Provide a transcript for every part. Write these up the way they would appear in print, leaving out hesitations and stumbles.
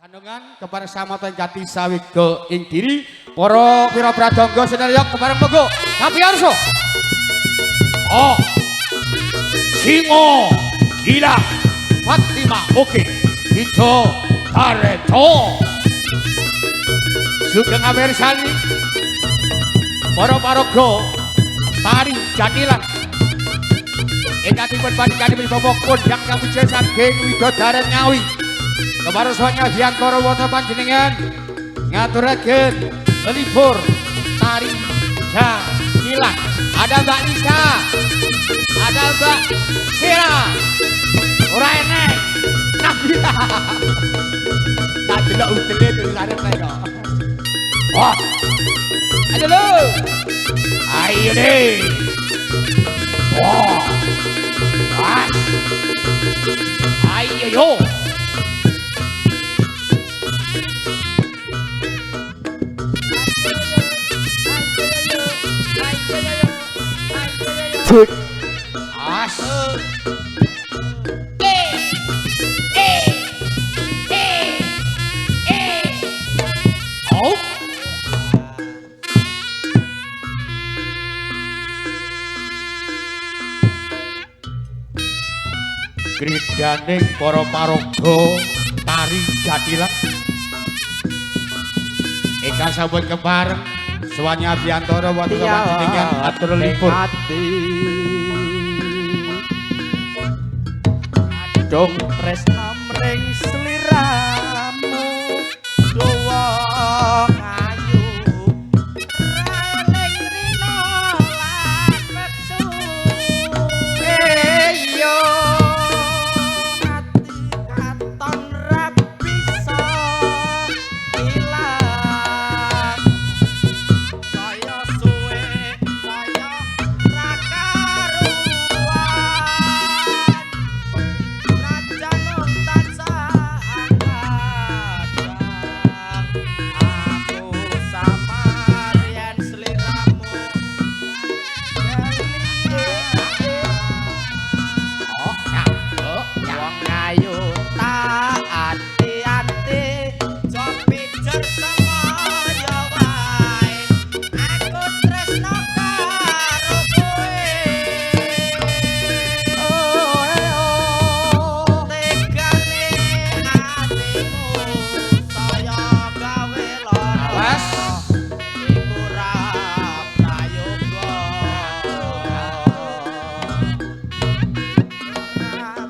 Panungan kepada samatan jati sawit ke ing diri para pira pradangga senarya kebareng monggo tapi arso oh singo gila Fatima oke itu tareto sugeng amersani para paraga tari jatilan ingkangipun panjenengan Bapak Kondang Kamujan saking Widodaren Ngawi kemarin soalnya diantara wonten panjenengan ngaturaken libur tari jatilan ada Mbak Nisa ada Mbak Sira ora enek Nabila tak delok udele tulisane kaya wah ayo lho ayo deh wah ayo yo Good. As. Oh. Gridaning para paraga tari jatilan. Ingkang sampun kepareng Suwanya Abiyantara wonten panjenengan atur lipur. Dong tresna mring sliramu dawa ayu raling rina lan weksu yo ati katon ra bisa ilang saya suwe saya ra karuan Rajanong tansah angkatan aku samarian sliramu wong ayu tak ati-ati jok pijer semaya wae aku tresno karo kowe tegane atimu saya gawe lara Awas. iku ra prayoga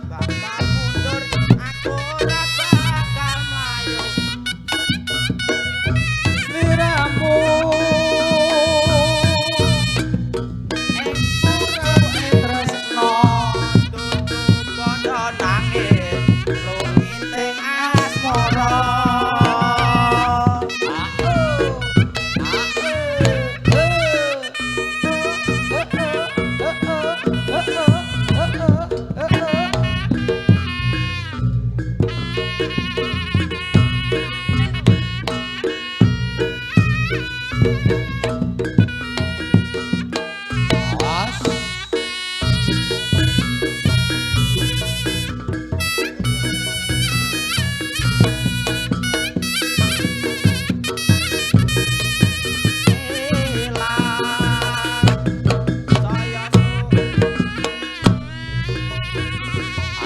bakal mundur aku ora bakal mlayu sliramu ing pura tresno dudu kandha nangis luminting asmara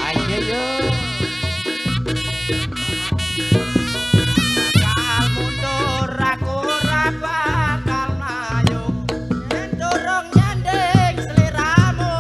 Ayo yo. bakal mundur aku ora bakal mlayu yen durung nyanding sliramu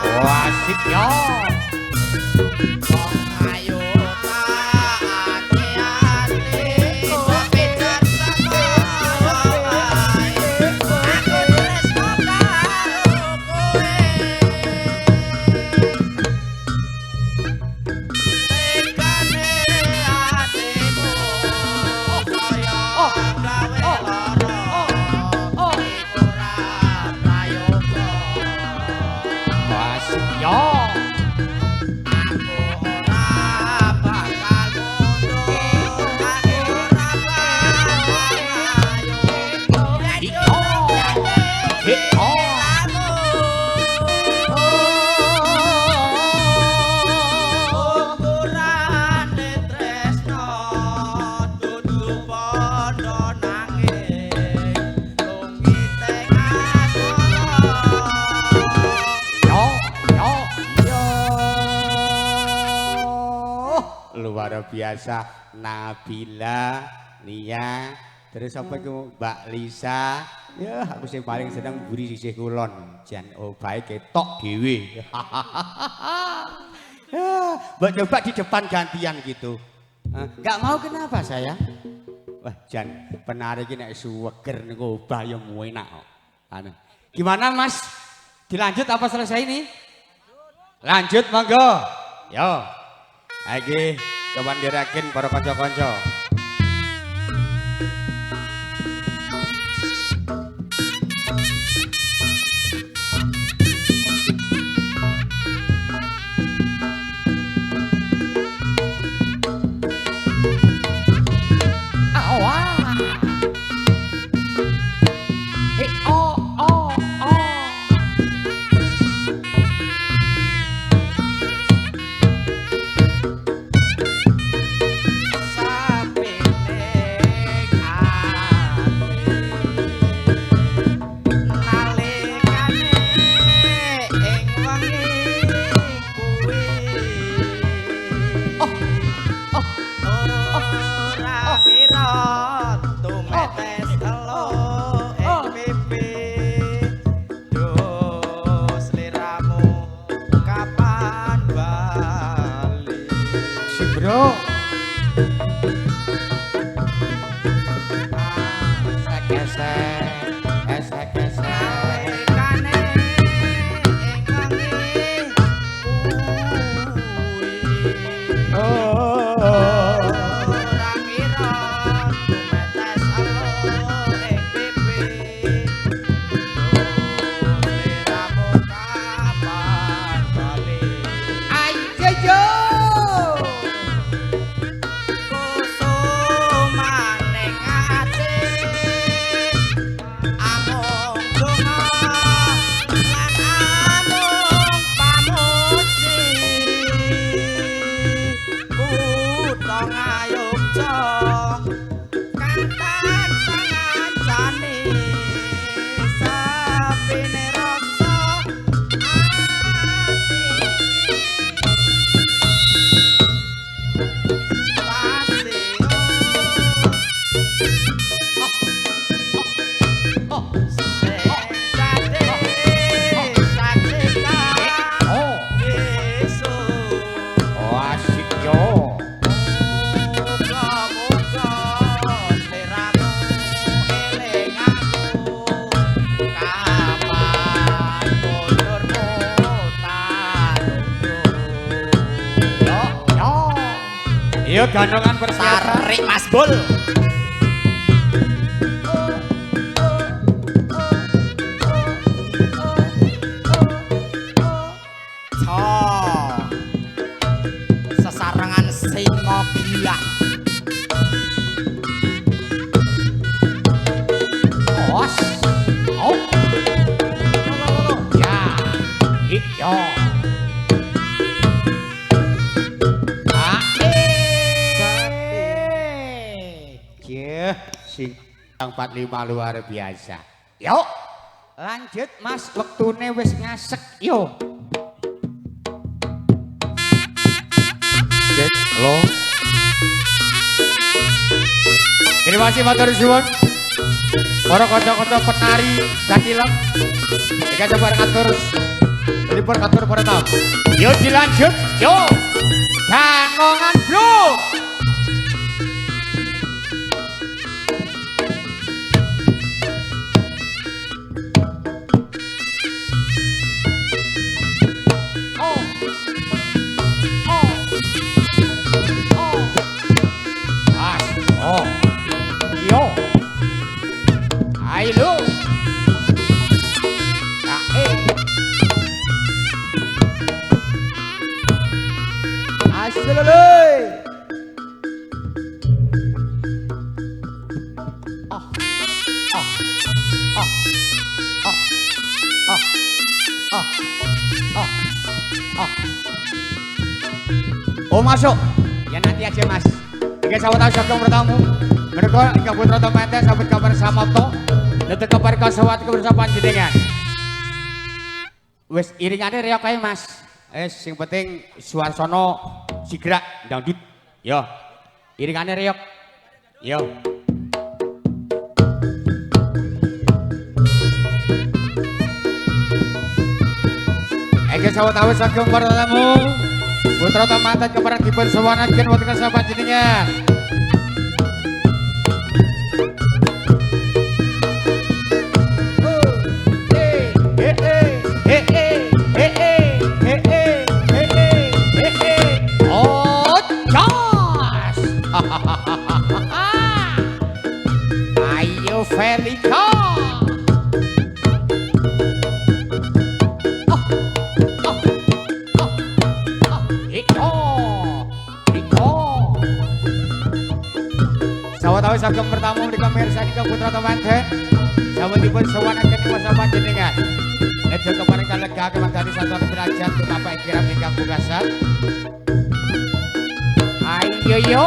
Oh asik yo. Gawe luar biasa. Nabila, Nia, terus apa iku Mbak Lisa. Ya, aku sing paling seneng mburi sisih kulon. Jan obahe ketok dhewe. Mbak coba di depan gantian gitu. Enggak mau kenapa sayang? Wah, Jan penarik iki nek suweger niku obah ya enak kok. Anu. Gimana Mas? Dilanjut apa selesai ini? Lanjut monggo. Yo. Iki coba ndirakin para kanca-kanca. Yo gandongan persiapan tarik Mas Bul. Sesarengan singo gila. Os. Oh. Ya. Yo. Sing 45 luar biasa. Yo. Lanjut Mas, wektune wis ngasek yo. Cek lo. Terima kasih matur suwun. Para kanca-kanca penari Dakilang. Iki coba ngatur. Dipun atur para tamu. Yo dilanjut. Yo. Ganongan, Bro. Ayo. Asaloloy. Oh masuk. Ya nanti aja Mas. Tiga sahabat asyik yang bertamu. Mereka Ika Putra Tomete sahabat kabar Samapto. Detek kabar kasawat kebersamaan jenengan. Wes iringannya reok ae Mas. Sing penting Suarsono sigrak dangdut. Yo. Iringane reyok. Yo. Ege sawet awis saking para tamu. Putra tamanten kepareng dipun sewanaken wonten kesapan jenengan. Oh, jos. Ayo Felika. Sawet awis saking pertamu menika mirsani ka putra tamanten. Sawenipun sewanaken masa panjenengan. Nedha kepareng kalega kemandani sasana derajat Bapak kirang ingkang pugasan. Ayo yo.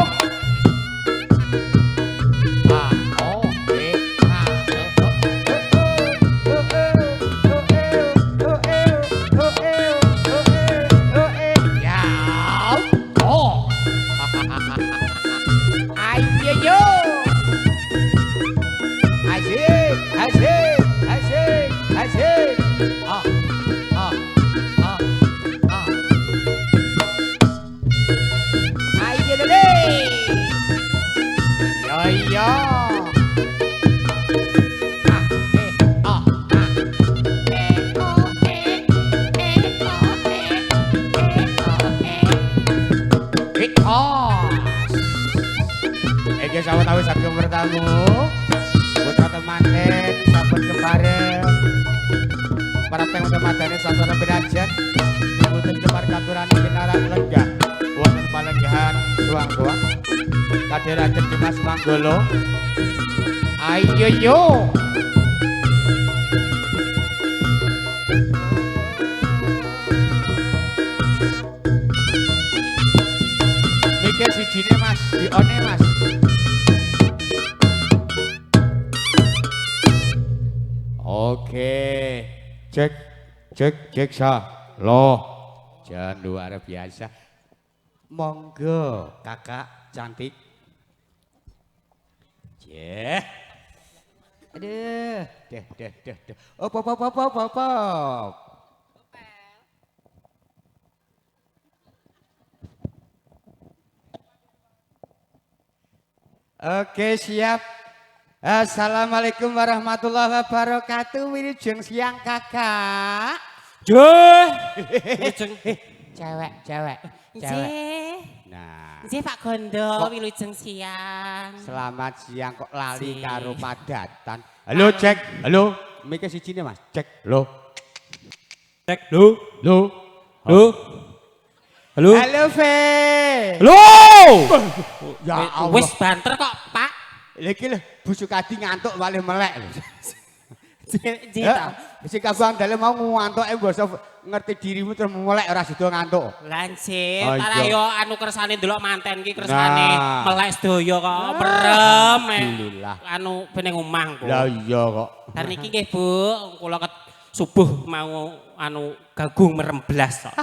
Ege sawet awis saking bertamu putra temanten sampun kepareng para teng temadane sasana derajat mboten kepar katuran kinarak lenggah wonten palenggahan suang-suang kadheraken Dimas Manggolo. Ayo yo. Mikir sijine Mas, dione Mas. Oke, cek sah, loh, jangan luar biasa. Monggo, kakak cantik. Aduh, deh. Op. Oke, siap. Assalamualaikum warahmatullahi wabarakatuh. Wilujeng siang kakak. Juh. Cewek. Nah. Nggih Pak Gondo, wilujeng siang. Selamat siang kok lali karo padatan. Halo cek. Halo. Mikir sijine Mas. Cek. Lo. Cek lu. Halo. Halo Fe. Halo. Ya Allah. Wis banter kok Pak. Iki lho Bu Sukadi ngantuk wale melek lho. Nggih ta. Sing kabang dalem mau ngantuke mbasa ngerti dirimu terus melek ora sida ngantuk. Lancip, Oh, ora iya. yo anu kersane ndelok manten ki kersane Nah. melek sedaya kok merem. Alhamdulillah. Anu bening omah Bu. Lah iya kok. Bar niki nggih Bu, kula subuh mau anu gagung meremblas kok.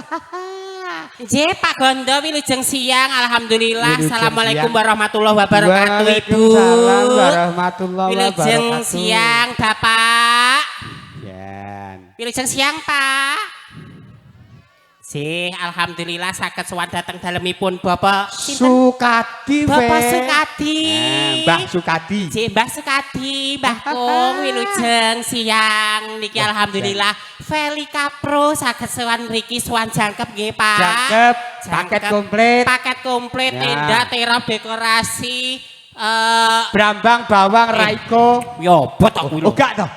Nggih Pak Gondo wilujeng siang alhamdulillah. Wilujeng Assalamualaikum siang. warahmatullahi wabarakatuh Ibu. Waalaikumsalam warahmatullahi Wilujeng wabarakatuh. siang Bapak. Jan. Wilujeng siang Pak. Alhamdulillah saged sowan dhateng dalemipun Bapak Sukadi Fe. Bapak Sukadi. Mbah Sukadi. Mbah Sukadi, Mbah Kung wilujeng siang niki alhamdulillah Felika Pro saged sowan mriki sowan jangkep nggih Pak. Jangkep, paket komplit. Paket komplit, Ya. tenda, terop, dekorasi, Brambang, bawang, raiko. yo bot aku lho. Oh gak toh.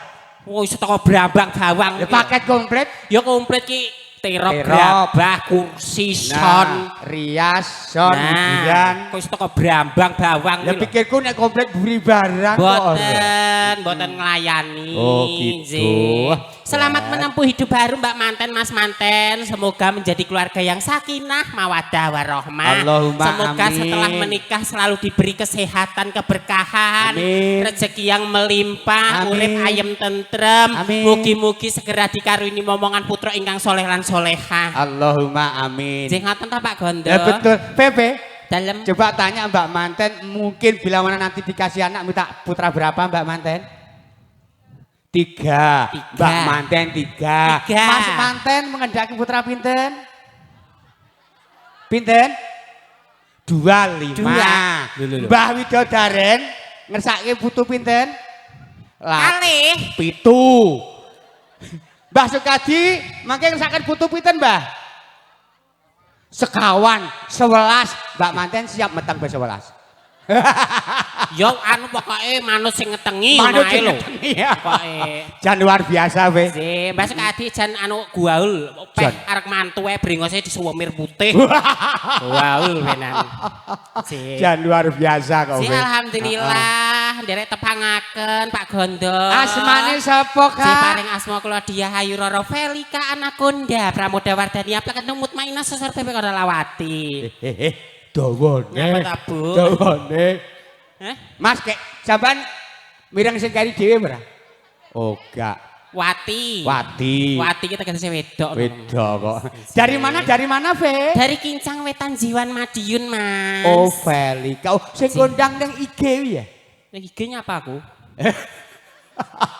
Wis teko brambang bawang. Ya, paket komplit. Yo komplit ki terop, Terop. brabah, kursi, son. Rias, son, hiburan. Kok teko brambang bawang Ya kuwi lho. pikirku nek komplit buri barang kok. Boten nglayani. Oh, gitu. Nggih. Selamat Ya. menempuh hidup baru Mbak Manten, Mas Manten. Semoga menjadi keluarga yang sakinah, mawaddah, warahmah. Allahumma Semoga amin. setelah menikah selalu diberi kesehatan, keberkahan, Amin. rezeki yang melimpah, Amin. urip ayem tentrem. Amin. Mugi-mugi segera dikaruni momongan putra ingkang soleh lan solehah. Allahumma amin. Nggih ngoten ta Pak Gondo? Ya betul. Pepe, Dalam. Coba tanya Mbak Manten, mungkin bila mana nanti dikasih anak minta putra berapa Mbak Manten? 3. Mbak Manten 3. Mas Manten mengendaki putra pinten? Pinten? 2, 5. Mbah Widodaren ngersake putu pinten? Kalih. 7. Mbah Sukadi mangke ngersake putu pinten, Mbah? Sekawan, 11. Mbak Manten siap meteng be 11. Yo anu pokoke manut sing ngetengi Manut mae sing lho. ngetengi, ya. Pokoke Jan luar biasa be. si Mbak Sekadi jan anu guaul peh arek mantu ae brengose disuwemir putih. Guaul benan. Si Jan luar biasa kok Si be. alhamdulillah nderek tepangaken Pak Gondo. Asmane sapa Si Kak? paring asma kula Diah Ayu Roro Velika Anakonda Pramoda Wardani aplek mutmainah seserta ora lawati. Dawane. Apa ta, Bu? Dawane. Mas kek sampean mireng sing kari dhewe ora? Oh, gak. Wati. Wati. Wati kita kasih wedok. Beda kok. Dari mana? Dari mana, Ve? Dari Kincang Wetan Jiwan Madiun, Mas. Oh, Velika. Oh, sing kondang nang IG ya? Ning IG-nya apa aku?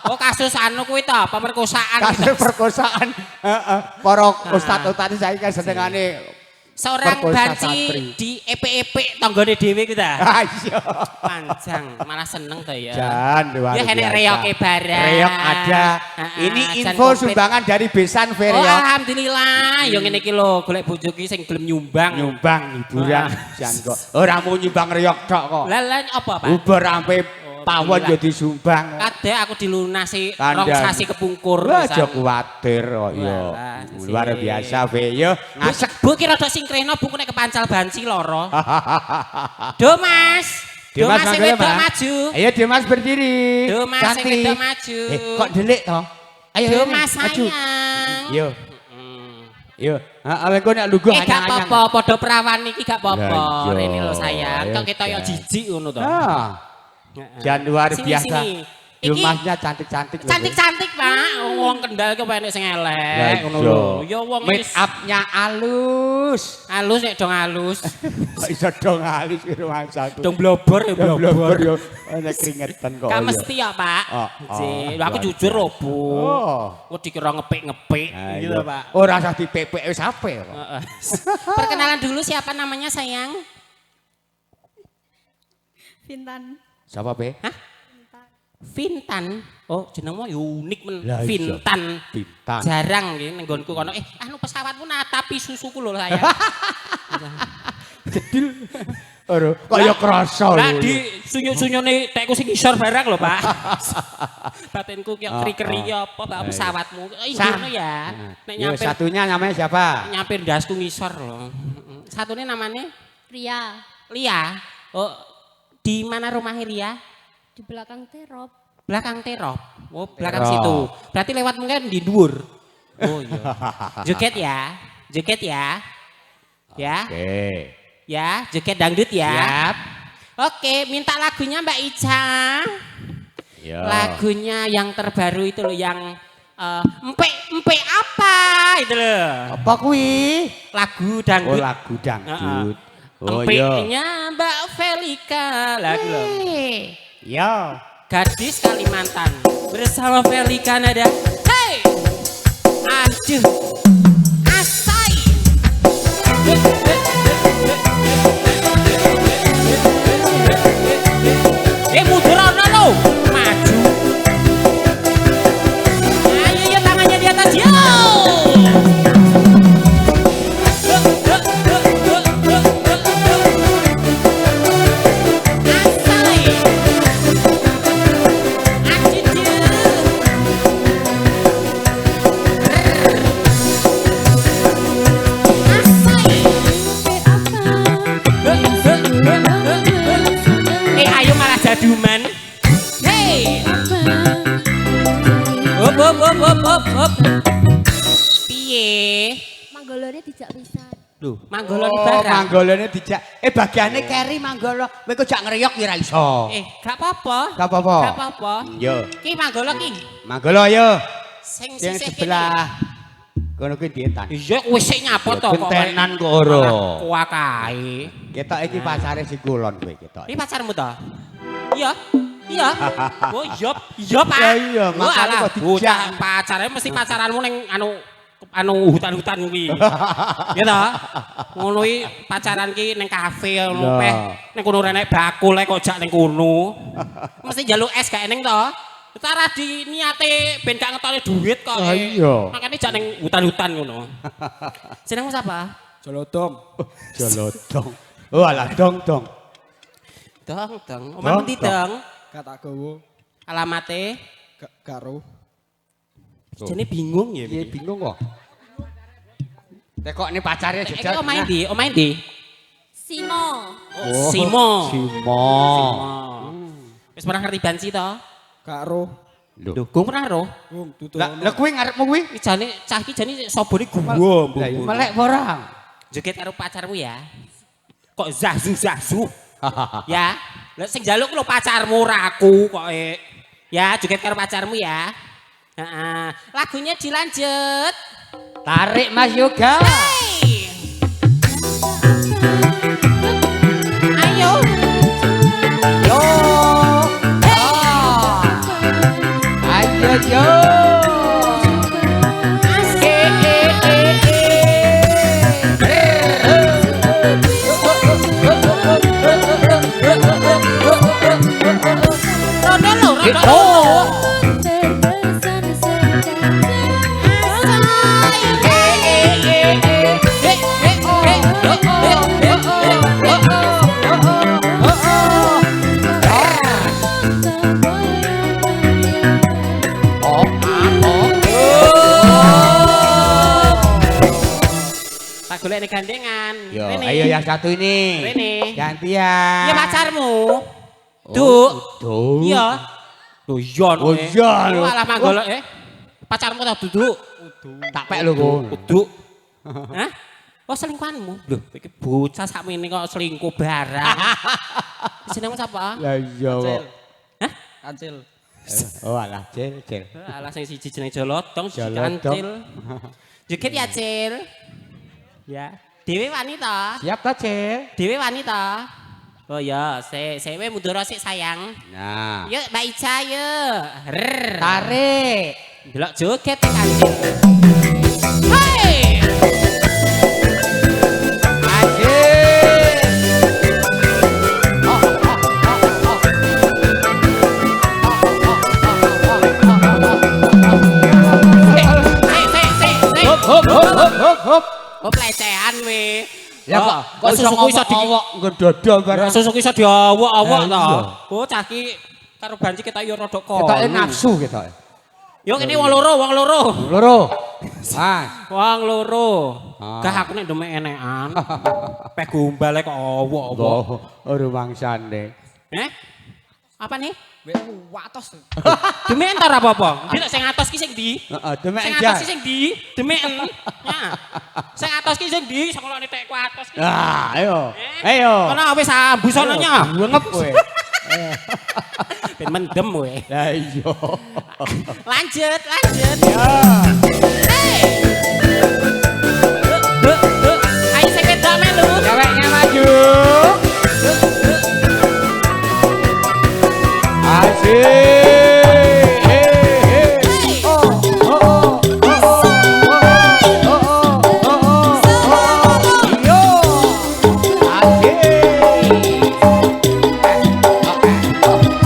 Oh, kasus anu kuwi ta, pemerkosaan. Kasus perkosaan. Heeh. Para ustaz-ustaz saiki kan senengane seorang perkosa banci santri. di EP tanggane dhewe ku ta. Ah, iya. Panjang, malah seneng to ya. Jan luar Ya biasa. enek reoke barang. Reok ada. Ini jan info komplit. sumbangan dari Besan Oh, Vereok. alhamdulillah. Yo ngene iki lho, golek bojo ki sing gelem nyumbang. Nyumbang hiburan jan kok. Ora mau nyumbang reok tok kok. Lah apa, Pak? Uber sampai pawon yo disumbang. Kadek aku dilunasi Kandang. 2 sasi kepungkur. Wah, pisan. aja kuwatir kok yo. Walah, Luar sih. biasa Ve yo. Ngasek. Bu kira rada singkreno bu nek kepancal banci loro. Do Mas. Do Mas sing wedok maju. Ayo Dimas berdiri. Do Mas sing Cantik. wedok maju. Kok delik toh? Ayo Do ini, Mas maju. sayang. Yo. Yo, heeh engko nek lugu Gak anyang-anyang. apa-apa, padha perawan iki gak apa-apa. Lah, iya. Rene lho sayang, Ayo, kok kita yo Jan. jijik ngono to. Ah, jan luar Sini, biasa. sini. Dimasnya cantik-cantik. loh, Cantik-cantik, Pak. Wong Kendal ki enek sing Be. elek ngono Lah, lho. iya. Ya wong Make wis up-nya alus. halus nek dong halus. Kok iso dong alus ki rumah satu. Dong blobor ya blobor. yo. Ana keringetan kok. Kan yo. mesti ya, Pak. Oh, Sih, oh, aku luar jujur biasa. lho, Bu. Oh. Kok dikira ngepik-ngepik Ayo. gitu, Pak. Ora usah dipepek wis ape kok. Heeh. Perkenalan dulu siapa namanya, sayang? Fintan. Siapa be? Hah? Vintan. Oh, jenengmu ya unik men. Lah, iya. Vintan. Bintan. Jarang nggih ning nggonku kono. Anu pesawatmu natapi susuku lho, sayang. Jedil. Ora kaya krasa Lah lho. di sunyu-sunyune tekku sing ngisor barang lho, Pak. Batinku ki keri-keri apa Pak pesawatmu. Ngono ya. Nek Yo, nyampe satunya namanya siapa? nyampe ndasku ngisor lho. Satunya namanya Ria. Lia. Oh, di mana rumahnya Ria? Di belakang terop. Belakang terop. Oh, belakang Terop. situ. Berarti lewat mungkin di dhuwur. Oh iya. Joget ya. Joget ya. Ya. Oke. Ya, joget dangdut ya. Siap. Oke, minta lagunya Mbak Ica. Yo. Lagunya yang terbaru itu loh yang empe apa itu loh. Apa kuwi? Lagu Oh, dangdut. lagu dangdut. Oh, yo. Empeknya Mbak Velika lagu loh. Yo. Gadis Kalimantan bersama Velika nada. Hey, aduh, asai. Mundur ana lo, maju. Ayo ya tangannya di atas yo. Asai. Ayo malah jaduman. Hey. Hop. Piye? Manggolone dijak pisan. Lho, Manggolo di oh, barang. manggolone dijak. Bagiane keri manggolo. Kowe kok jak ngreyok ya ora iso. Gak apa-apa. Gak apa-apa. Gak apa-apa. Yo. Ki manggolo ki. Manggolo yo. Sing Yang sisih sebelah. Kono kuwi dietan. Iya wis sik nyapa to kok. Gentenan kok ora. Kuah kae. Ketok iki pasare si kulon kowe ketok. Ini pacarmu to? Iya. Iya. Oh iya, iya Pak. Ya iya, makane kok dijak. Pacarnya mesti pacaranmu ning anu hutan-hutan kuwi. Ya ta? Ngono iki pacaran ki ning kafe ngono peh. Ning kono renek bakul kok jak ning kono. Mesti njaluk es gak eneng to? Cara di niate ben gak ngetone duit kok. Iya. Makane jak ning hutan-hutan ngono. Jenengmu sapa? Jolodong. Jolodong. Oh alah dong. Dong. Omahmu ndi, Dong? Kata gowo. Alamate? Karo. Jane bingung ya. Iya bingung kok. Tekok ini pacarnya Iki jejak. omahe ndi? Omahe ndi? Simo. Oh, Simo. Simo. Wis pernah ngerti banci to? Karo. Lho, gong pernah ro? Tutu. Lah kuwi ngarepmu kuwi? Iki jane cah iki jane sobone guwom. Lah iya melek ora. Joget karo pacarmu ya. Kok zazu. Ya. Lah sing njaluk lho pacarmu ora aku kok. Ya, joget karo pacarmu ya. Heeh. Lagunya dilanjut. Tarik Mas Yoga. Hey! Ayo. Yo. Ayo yo. Tak golek ning gandengan. Yo, Rene. ayo yang satu ini. Rene. Gantian. Iya pacarmu. Duk. Duh. Iya. Lho iya no. Oh iya lho. Alah manggol pacarmu ta duduk. Tak pek lho kok. Duduk. Hah? Oh selingkuhanmu? Lho iki bocah sakmene kok selingkuh barang. Jenengmu sapa? Lah iya kok. Hah? Kancil. Oh alah cil. Alah sing siji jeneng Jolodong, siji Jolodong. Kancil. Joget ya, Cil. Ya. Dewe wanita. Siap ta cil? Dewe wanita. Oh ya, sewe mundur sik sayang. Nah. Yuk Mbak Ica yuk. Rrrr. Tarik. Delok joget Kancil. Hei! Hop. Oh pelecehan we. Ya kok susuku iso di awak ngedodol barang. susuku iso diawak-awak Eh, to. iya. Oh cah ki karo banci kita yo rada kok. Ketoke nafsu ketoke. Yo kene wong loro. Loro. Ah. Wong loro. Ah. Gah aku nek ndemek enekan. Peh gombale kok awak-awak. Oh, rumangsane. Apa nih? Wek watos. Demek entar apa-apa. Ndi nek sing atos ki sing ndi? Heeh, demek Sing aja. atos ki sing ndi? Demeken. Ya. Sing atos ki sing ndi? Sakolone tekku atos ki. Ah, ayo. Ayo. Ana wis ambu sononya. Ngep kowe. Ben mendem kowe. Lah iya. Lanjut. Ya. Hey. Ayo sing wedok melu. Ceweknya maju. Asik.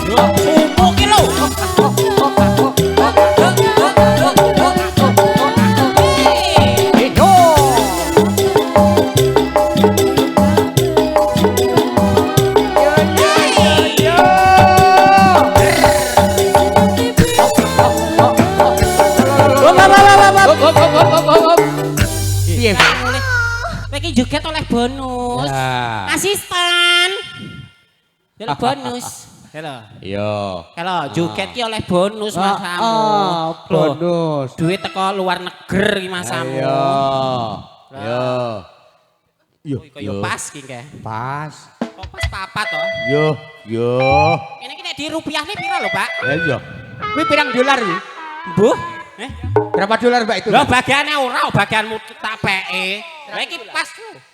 Sumpuk ki lho. Piye? Kowe iki joget oleh bonus. Ya. Asisten. Delok bonus. Halo. Yo. Halo, joget ki oleh bonus Mas Samu. Ah, bonus. Duit teko luar negeri Mas Samu. Ayo. Yo. Yo. Kaya pas ki nggih. Pas. Kok pas papat to? Yo. Ini ki nek di rupiah nih piro lho, Pak? Ya iya. Kuwi pirang dolar iki? Mbuh. Berapa dolar Mbak itu? Lah bagiannya ora, bagianmu tak peke. Lah iki pas.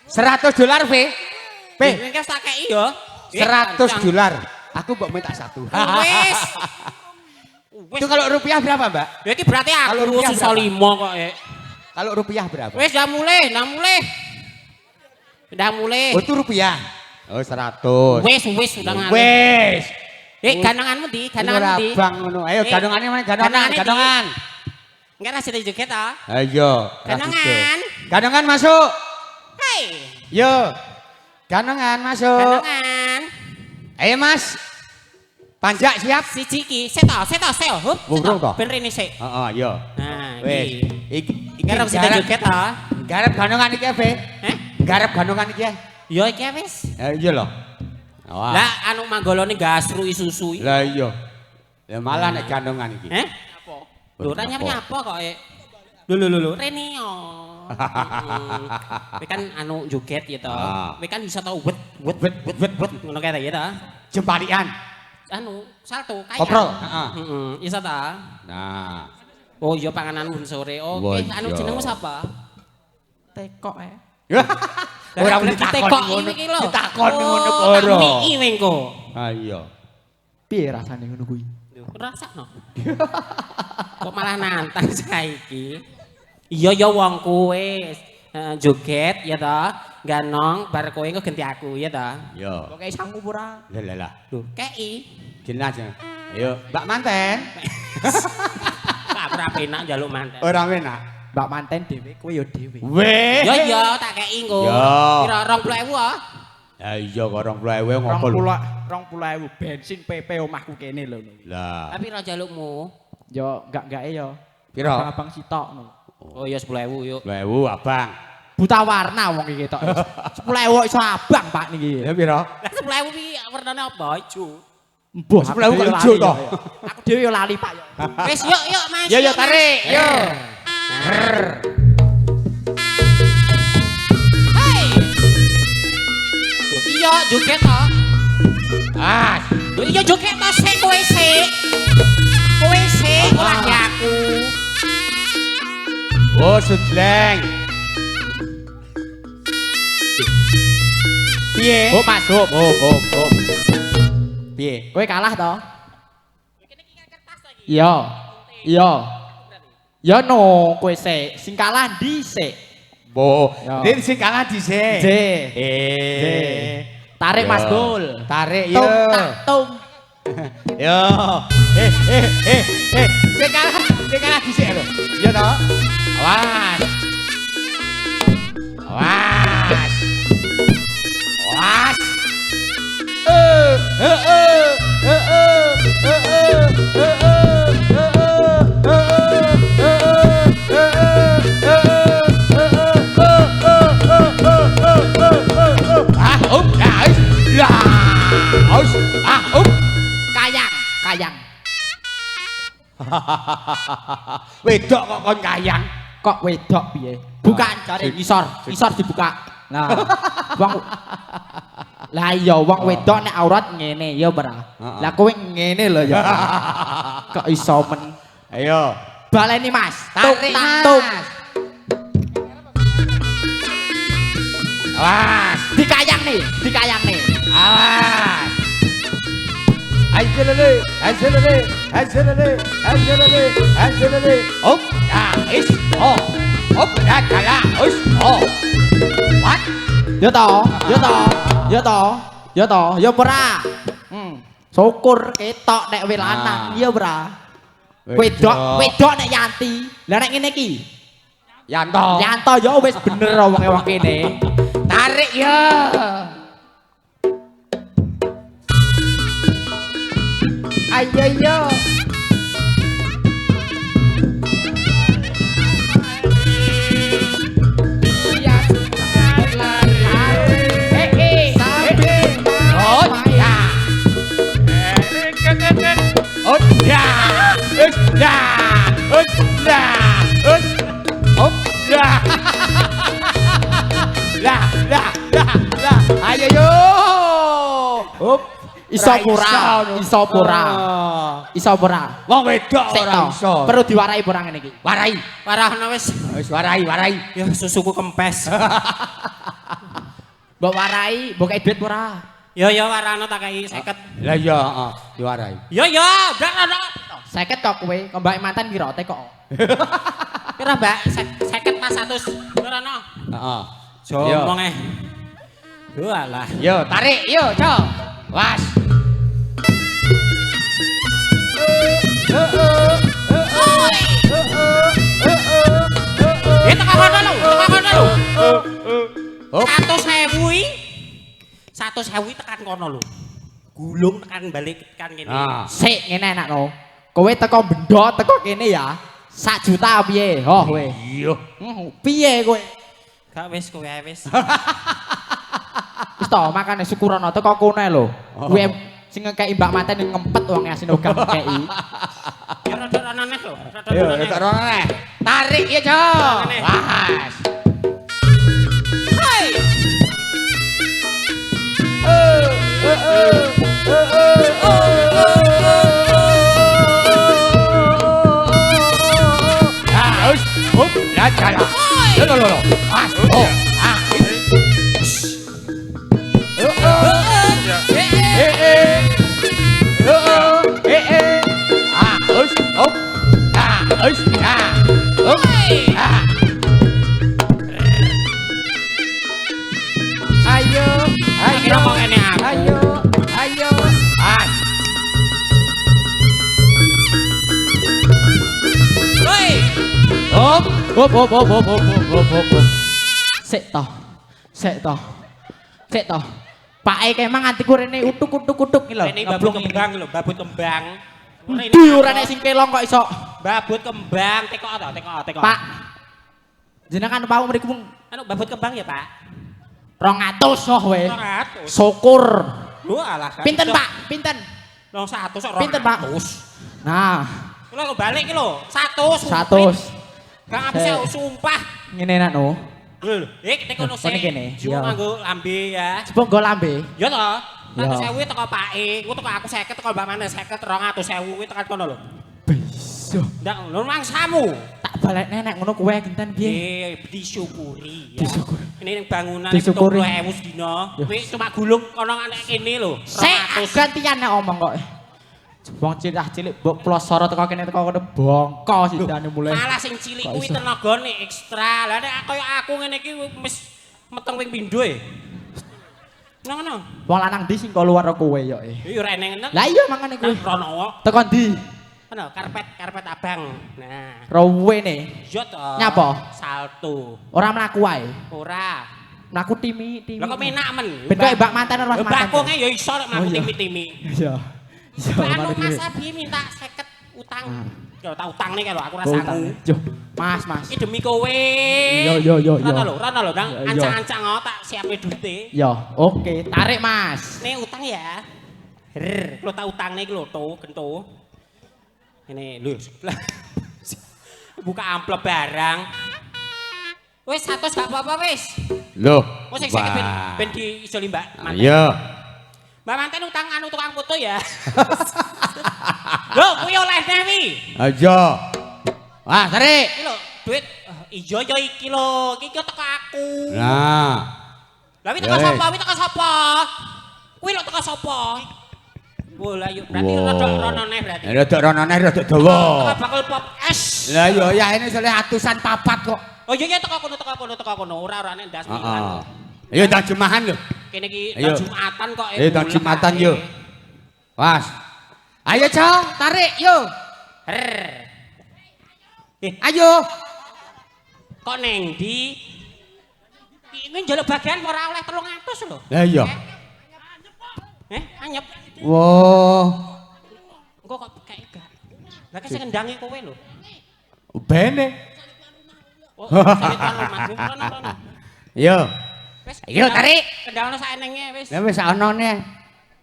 $100 P. P. Iki wis tak kei ya. $100. Aku mbok minta 1. Wis. Itu kalau rupiah berapa, Mbak? Ya iki berarti Kalau aku rupiah sisa berapa? 5 kok. Kalau rupiah berapa? Wis dah mulai. Udah mulai. Oh, itu rupiah. Oh, 100. Wis udah ngalih. Wis. Ganonganmu di, ganonganmu di. Bang ngono. Ayo ganongannya mana? Ganongan. Enggak rasa joget ah. Ayo. Ganongan. Ganongan masuk. Hei. Yo. Ganongan masuk. Ganongan. Ayo Mas. Panjak siap. Siji iki, seto. Hup. Burung toh? Ben rene sik. Heeh, yo. Nah, Wis. iki. Garap sing joget ah. Garap ganongan iki Be. Garap ganongan iki. Yo iki wis. Iya lho. Wah. Lah anu manggolone gasru isusu iki. Lah iya. Ya malah nek ganongan iki. Apa? Lho ora nyapa kok Lho rene yo. Kowe kan anu joget ya to. Kowe kan bisa tau wet ngono kae ya to. Jempalian. Anu salto kaya. Koprol. Heeh. Isa ta? Nah. Oh iya pangananmu sore. Oke, anu jenengmu sapa? Tekok Ora Berarti tekok ngono. iki lho. Ditakon ngono Oh, karo. tak miki wengko. Ha iya. Piye rasane ngono kuwi? Rasakno. Kok malah nantang saiki. Iya ya wong kowe joget ya ta. Ganong bar kowe engko ganti aku ya ta. Yo. Kok kayak sanggup ora? Lah. Lho, kei. Jelas ya. Ayo, Mbak Manten. Pak ora penak njaluk manten. Ora enak. Mbak manten dhewe kowe ya dhewe. Weh. Ya iya tak kei engko. Ya. Kira 20.000 ah. Ya iya kok 20.000 ngopo lho. 20.000 bensin PP omahku kene lho. Lah. Tapi ra jalukmu. Yo enggak ya. Pira? Abang sitok no. Oh ya 10.000 yuk. 10.000 abang. Buta warna wong iki tok. 10.000 iso abang Pak niki. Ya pira? Lah 10.000 iki warnane apa? Ijo. Mbuh 10.000 kok ijo to. Aku dhewe yo lali Pak yo. Wis yuk Mas. Yo tarik. Yo. Hei. Iya joget to. Ah, Iya joget to sik kowe sik. Kowe sik ora aku. oh sudleng. Piye? Oh Mas, hop. Piye? Kowe kalah to? Iya. Iya. Ya no, kowe sik. Sing kalah dhisik. Bo, Yo. Din sing kalah dhisik. J. Yo. Tarik Mas Gol. Tarik yo. Tung tak tung. Yo. Sing kalah dhisik lho. Yo to. Awas. Awas. Awas. Kayang. Wedok kok kon kayang. Kok wedok piye? Bukan jare isor dibuka. Nah, wong lah iya wong wedok nek aurat ngene ya ora. Lah kowe ngene lho ya. Kok iso men. Ayo. Baleni Mas. Tarik tung. Awas. Dikayang nih. Awas. Hasilele. Op, ya, is, oh. Op, ya, kala, us, oh. What? Ya to, ya ora. Syukur ketok nek we lanang, ya ora. Wedok nek Yanti. Lah nek ngene iki. Yanto. Yanto ya wis bener wong kene. Tarik ya. Ayo yo. Ayo yo. Iso pura. Iso pura. Iso pura. Wong wedok Sik ora to. iso. Perlu diwarai pura ngene iki. Warai. Warahna wis. Wis warai. Ya susuku kempes. Mbok warai, mbok kei duit pura. Ya warahna tak kei 50. Lah iya, heeh, diwarai. Ya ndak ana. 50 kok kowe, kok mbak mantan piro teko. Pira, Mbak? 50 pas 100. Warahna. Heeh. Jomong Walah. Yo, tarik, yo, Cok. Was. Tekan kono lho, tekan kono lho. Oh. 100.000 iki. 100.000 tekan kono lho. Gulung tekan balik tekan kene. Ah. Sik ngene enakno. Kowe teko bendo teko kene ya. 1 juta piye? Oh kowe. Iya. Piye kowe? Gak wis kowe ae wis. Wis to, makane syukurono teko kono lho. Kuwi sing ngekeki mbak mantan ngempet wong asin uga ngekeki. Ya rada ranane lho, rada Yo, ranane. tak rono neh. Tarik ya, Cok. Ranane. Was. Hai. Harus. Hop, lah jalan. Lo. Was. Oh. Ah. Ah, harus. Hop. Ah, harus. Ah. Hop. Ah. Ayo, Kira kok kene aku. ayo. Ah. Hoi. Hop. Hop. Sik to. Sik to. Pak E kemang atiku rene utuk iki lho. Ini babut kembang lho, babut kembang. Ndi ora nek sing kelong kok iso. Babut kembang, teko. Pak. Jenengan pau mriku Anu babut kembang ya, Pak? 200 oh kowe. 200. Syukur. Lho alah. Pinten, Pak? Pinten? Nang 100 kok 200. Pinten, Pak? Nah, Kulo kok balik iki lho, 100. 100. Gak ngapus sumpah. Ngene nak no. Lho, nek kono sik. Kene kene, Cuma iya. nganggo lambe ya. Coba nggo lambe. Ya to. Ya. 100.000 teko Pak E, ku teko aku 50 teko Mbak Manes 50 200.000 kuwi tekan kono lho. Bisa. Ndak lho mangsamu. Tak balik nenek ngono kowe genten piye? Disyukuri ya. Disyukuri. Ini yang bangunan Disyukuri. 70.000 sedina. Ya. Kuwi cuma gulung kono nek kene lho. Sik gantian nek omong kok. Wong cilik mbok plosoro teko kene teko kono bongko sidane mulai. Malah sing cilik Kok kuwi iso? tenagane ekstra. Lah nek kaya aku ngene iki wis meteng ping pindho e. Ngono. Wong lanang ndi sing kok luar kowe yo e. Ya ora eneng enek. Lah iya mangane kowe. Rono. Teko ndi? Ono karpet abang. Nah. Rowene. Yo to. Nyapa? Salto. Ora mlaku wae. Ora. Mlaku timi. Lah kok menak men. Ben kowe mbak mantan ora Lah mantan. bakonge ya iso nek mlaku Oh, iya. timi-timi. Iya. Iya, Anu mari Mas dhewe. Abi minta 50 utang. Ya tak utang nih kalau aku Oh, rasa utang. Yo, Mas. Iki demi kowe. Yo. Rono lho, nang Iya. ancang-ancang oh, tak siape duite. Yo, oke, tarik Mas. Nih utang ya. Kalau tak utang nih lho to, gento. Ini lho. Buka amplop barang. Wis 100 gak apa-apa wis. Loh. Wis sing 50 ben di iso Mbak. Manten. Iya. Mbak manten utang anu tukang foto ya. Lho, kuwi oleh wi. Aja. Wah, tarik. Iki lho, duit ijo yo iki lho, iki teko aku. Nah. Lah wi teko Ya, sapa? Wi teko sapa? Kuwi lho teko sapa? Bola yuk, berarti Wow. rada rono neh berarti. Rada rono neh rada dawa. Teko bakul pop es. Lah yo ya ini soalnya atusan papat kok. Oh iya teko kono. Ora nek ndas Heeh. Ayo dah jemahan lho. Kene iki Ayo. Jumatan kok. Ayo dah Jumatan yo. Was. Ayo, Cong, tarik yo. Ayo. Kok neng di ini njaluk bagian ora oleh 300 lho. Lah iya. Anyep. Wow. Engko kok kayak gak. Lah kan sing ngendangi kowe lho. Bene. Oh, salitan Mas. Rono. Yo. Wis. Ayo, tarik. Kendalno sak enenge wis. Lah wis ana ne.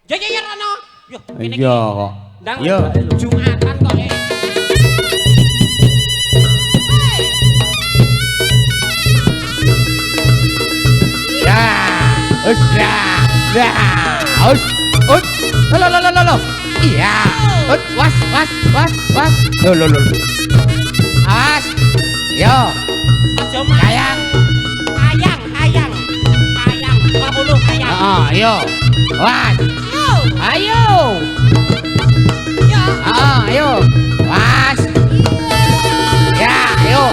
Ya Rono. Yo, kene Iya kok. ndang Yo. Jumatan kok. Ya. Us. Ya. Ya. Us. Lo. Iya. Was. Lo. Awas. Yo. Aja mah. Kayang. Kayang. 20 kayang. Heeh, ayo. Was. Yo. Ayo. Yo. Heeh, ayo. Was. Ya, ayo.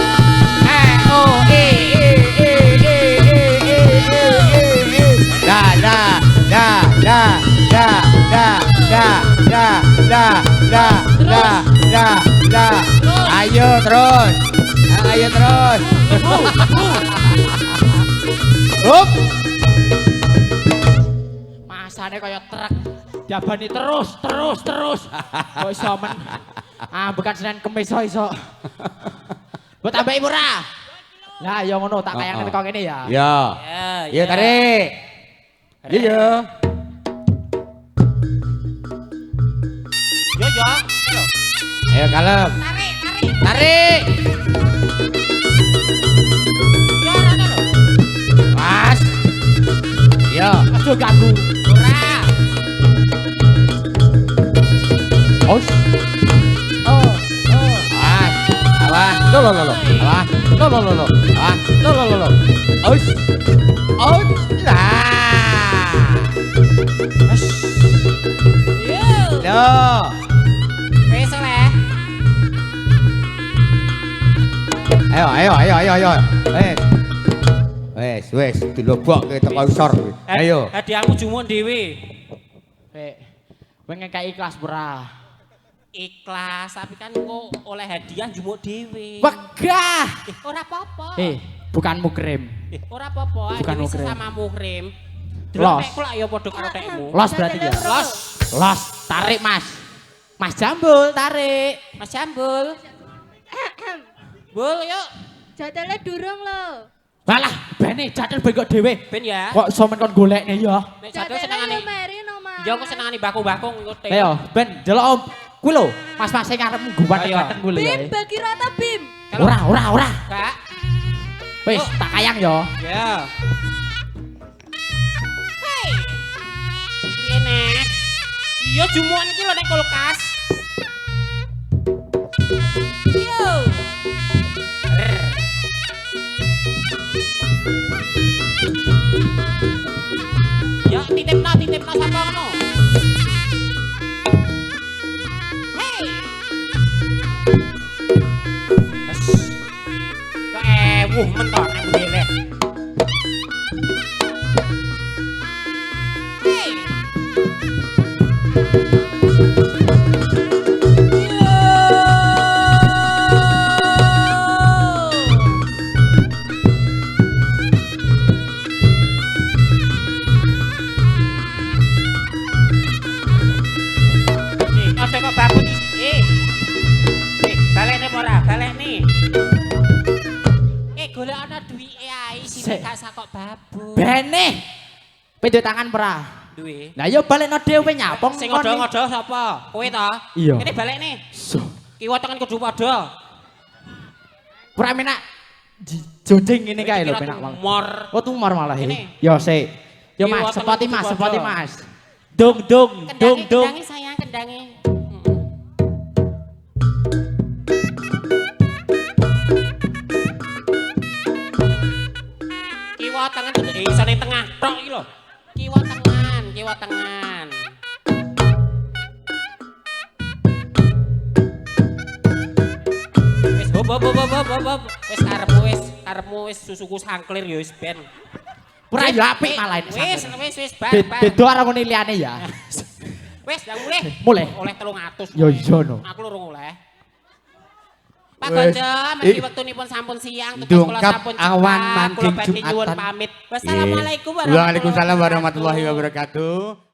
Ayo terus. Up. Masane kaya truk. Jabani terus. Kok iso men. Bukan Senin Kemis iso. Mbok tambahi murah. Lah ya ngono tak kayang kok ngene ya. Ya. Iya tarik. Iya. Yo. Ayo kalem. Tarik. Yo ana lho. Mas. Iya. Aduh ganggu. Ora. Os. Oh. Awas. Awas. Lo. Awas. Lo. Awas. Lo. Aus. Out. Lah. Yo. Lo. Wis oleh. Ayo. Wes, dilobok ke teko isor. Ayo. Hadiahmu jumuk dhewe. Kowe ngekeki ikhlas ora? Ikhlas, tapi kan kok oleh hadiah jumuk dhewe. Wegah. Ora apa-apa. Bukan mukrim. Ora apa-apa. Bukan Iki mukrim. sesama mukrim. Los. Delok kok ya padha karo tekmu. Los berarti ya. Los, tarik Mas. Mas Jambul, tarik. Mas Jambul. Bul yuk. Jadwalnya durung lo. Walah, bene jadul bengkok dhewe. Ben ya. Kok iso men kon golekne ya? Nek jadul Jadwalnya senengane. yo meri no mas. Ya aku senengane bakung-bakung ngote. Ayo, ben delok Om. Kuwi lho, mas-mas sing ngarep gubat-gubaten kuwi lho. Bim bagi rata Bim. Ora. Kak. Wis, tak kayang ya. Ya. Hei. Piye nek? Iya jumukan iki lho nek kulkas. Yo. Ya titipno sapa ngono. Hei. Kok mentok nek dhewe. Hei. Golek ana duwike ae sing gak sakok babu. Bene. Pede tangan pra. Duwe. Lah yo balekno dhewe nyapong. Sing ngodo-ngodo sapa? Kowe ta? Iya. Kene balekne. So. Kiwa tangan kudu padha. Ora menak jonjing ngene kae lho penak wong. Tumor. Oh tumor malah Ini. Yo sik. Yo Kiwa Mas, tangan sepoti kudu Mas. padha. Dung. Kendangi sayang, kendangi. Kiwa tangan kudu isane tengah tok iki lho. Kiwa tangan. Wis hop. Wis karepmu wis susuku sangklir ya wis ben. Ora yo apik malah ini. Wis bar. Beda karo ngene liyane ya. Wis ndang mulih. Mulih. Oleh 300. Yo iya no. Aku lurung oleh. Pak Wes. Gojo, mergi wektunipun sampun siang, tugas kula Dungkap sampun awan cepat, mangking kula badhe nyuwun Jumatan. pamit. Wassalamualaikum Waalaikumsalam warahmatullahi wabarakatuh.